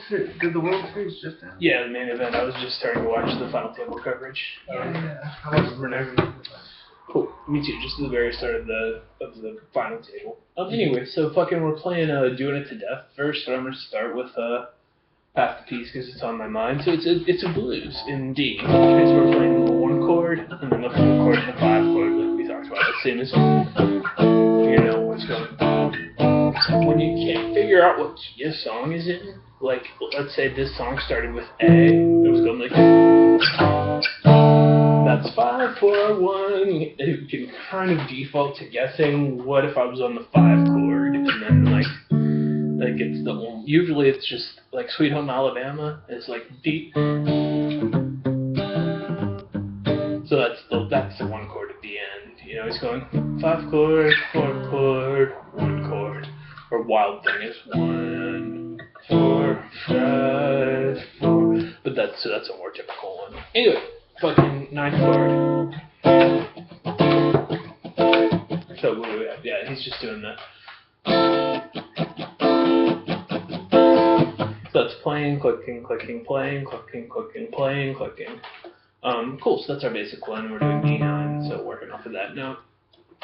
Did the World Series just end? Yeah, the main event. I was just starting to watch the final table coverage. How much were Cool. Me too. Just at the very start of the final table. Anyway, so fucking we're playing Doing It to Death first, but I'm gonna start with Pass the Piece because it's on my mind. So it's a blues in D. Because we're playing the 1 chord and then the 4 chord and the 5 chord like we talked about. The same as you know what's going on. When you can't figure out what key a song is in, like let's say this song started with A, it was going like that's 5, 4, 1. You can kind of default to guessing what if I was on the 5 chord and then like it's the one. Usually it's just like Sweet Home Alabama. It's like D. So that's the 1 chord at the end. You know, he's going 5 chord, 4 chord, 1 chord. Or Wild Thing is 1, 4, 5, 4. But that's a more typical one. Anyway, fucking 9th chord. So what do we have? Yeah, he's just doing that. So that's playing, clicking, clicking, playing, clicking, clicking, playing, clicking. Cool, so that's our basic one. We're doing D9, so working off of that note.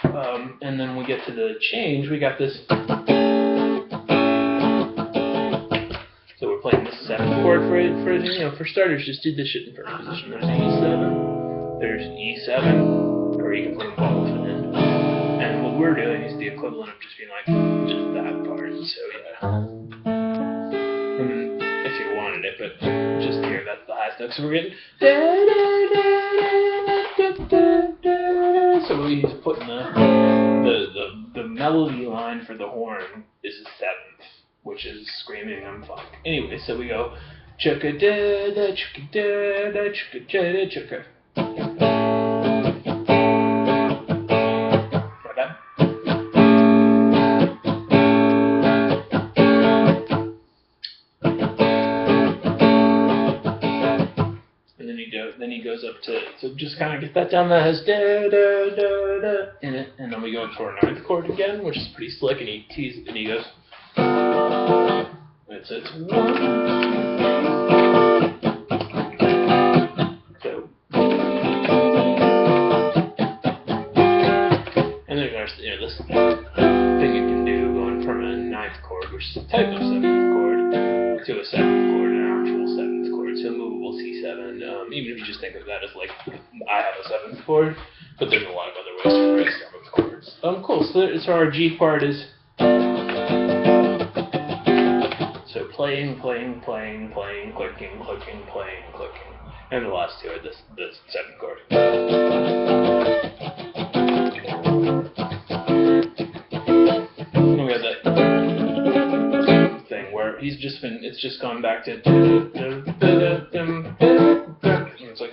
And then we get to the change, we got this. So we're playing the 7th chord for starters, just do this shit in first position. There's E7, there's E7, or you can put them both in. And what we're doing is the equivalent of just being like, just that part, so yeah. If you wanted it, but just here, that's the high stuff. So we're getting so he's putting the melody line for the horn is the 7th, which is screaming I'm funk. Anyway, so we go chukka da da chukka da da chukka da da chukka. Then he goes up to just kind of get that down. That has da da da da in it, and then we go into our 9th chord again, which is pretty slick. And he goes. It's 1. So, and there's this thing you can do going from a 9th chord, which is a type of 7th chord, to a 7th chord, an actual 7th chord. So movable C7. Even if you just think of that as like I have a 7th chord, but there's a lot of other ways to phrase 7th chords. Cool. So our G part is so playing, playing, playing, playing, clicking, clicking, playing, clicking, and the last two are this 7th chord. And we have that thing where it's just gone back to. It's like,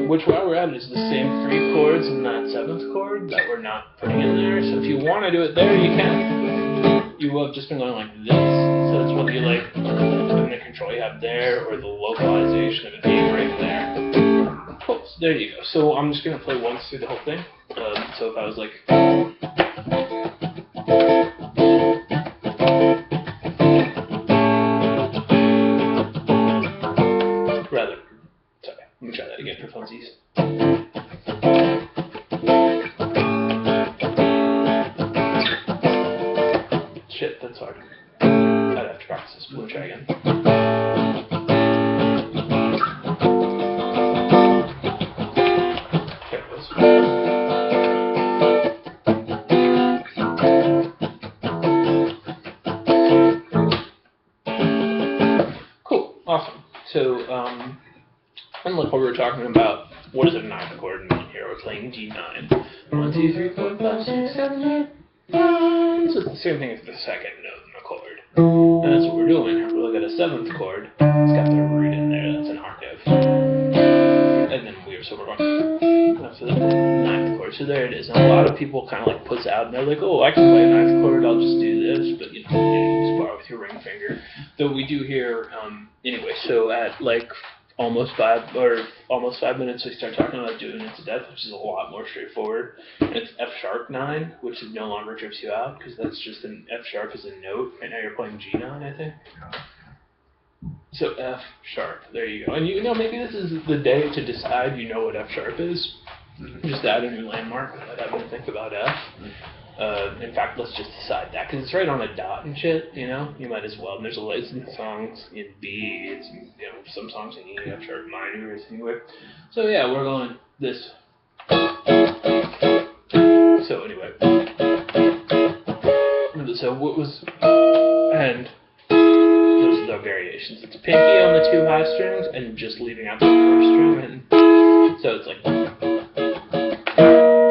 which while we're at it is the same 3 chords in that 7th chord that we're not putting in there. So if you want to do it there, you can. You will have just been going like this. So it's whether you like putting the control you have there or the localization of it being right there. Cool. So there you go. So I'm just gonna play once through the whole thing. So if I was like. Let me try that again for funsies. Shit, that's hard. I'd have to practice this, but we'll try again. There it goes. Cool, awesome. So, and look what we were talking about. What does a 9th chord mean here? We're playing G9. 1, 2, 3, 4, 5, 6, 7, 8, 9. So it's the same thing as the 2nd note in the chord. And that's what we're doing. If we look at a 7th chord, it's got the root in there. That's an octave. And then we're going. So that's the 9th chord. So there it is. And a lot of people kind of like puts out and they're like, oh, I can play a 9th chord. I'll just do this. But you just borrow with your ring finger. Though we do here anyway. So at like. Almost 5 minutes, we start talking about Doing It to Death, which is a lot more straightforward. And it's F sharp 9, which no longer trips you out because that's just an F sharp as a note. Right now you're playing G9, I think. So F sharp, there you go. And you know, maybe this is the day to decide you know what F sharp is. Just add a new landmark without having to think about F. In fact, let's just decide that, because it's right on a dot and shit, you know? You might as well. And there's some songs in B, it's, you know, some songs in E, F sharp minor, anyway. So yeah, we're going this. So anyway. So what was, and those are the variations. It's pinky on the 2 high strings and just leaving out the first string, and so it's like,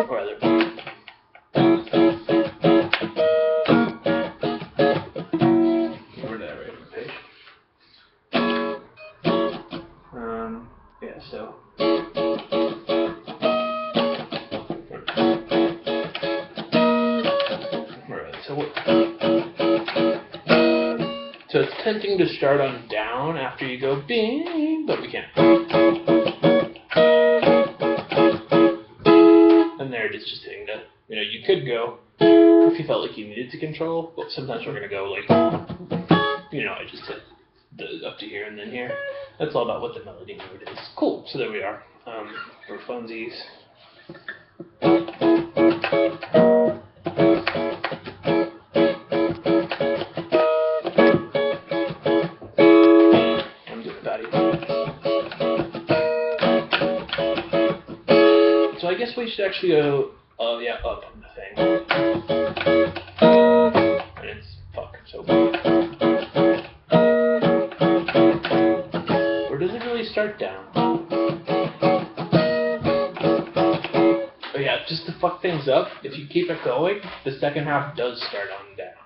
or other. Where did I write on the page? Yeah, so. Alright, so what? So it's tempting to start on down after you go bing, but we can't. And there it is, just hitting the, you know, you could go if you felt like you needed to control, but sometimes we're going to go like, you know, I just hit the up to here and then here. That's all about what the melody note is. Cool, so there we are. For funsies. So I guess we should actually go, yeah, up on the thing. And it's fuck, so. Or does it really start down? Oh yeah, just to fuck things up, if you keep it going, the second half does start on down.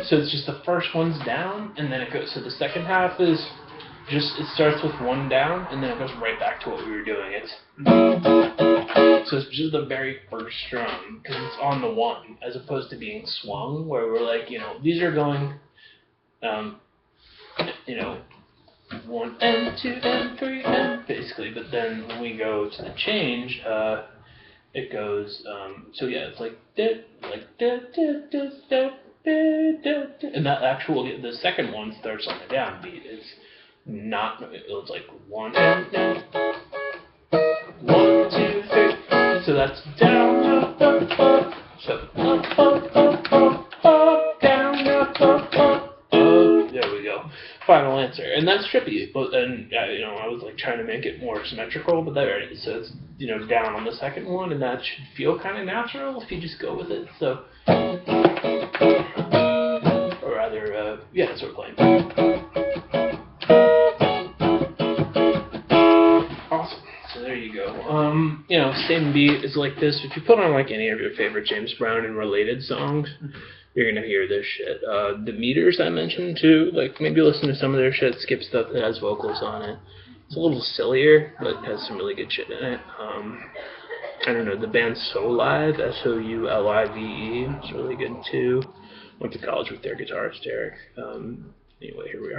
So it's just the first one's down, and then it goes, so the second half is just, it starts with 1 down, and then it goes right back to what we were doing. So it's just the very first strum, because it's on the 1, as opposed to being swung, where we're like, you know, these are going, you know, 1 and 2 and 3 and basically, but then when we go to the change, it goes, so yeah, it's like, and that actual, the second one starts on the downbeat. It's not, it's like 1 and 1, 2, 3. So that's down, up, up, up. So up, up, up, up, up, down, up, up, up, up. There we go. Final answer, and that's trippy. But then, you know, I was like trying to make it more symmetrical, but there it is. So it's, you know, down on the second one, and that should feel kind of natural if you just go with it. So. Or rather, yeah, that's what we're playing. Awesome. So there you go. You know, same beat is like this. If you put on like any of your favorite James Brown and related songs, you're gonna hear this shit. The meters I mentioned too, like maybe listen to some of their shit, skip stuff that has vocals on it. It's a little sillier, but has some really good shit in it. I don't know, the band Soulive, Soulive, it's really good too. Went to college with their guitarist, Derek. Anyway, here we are.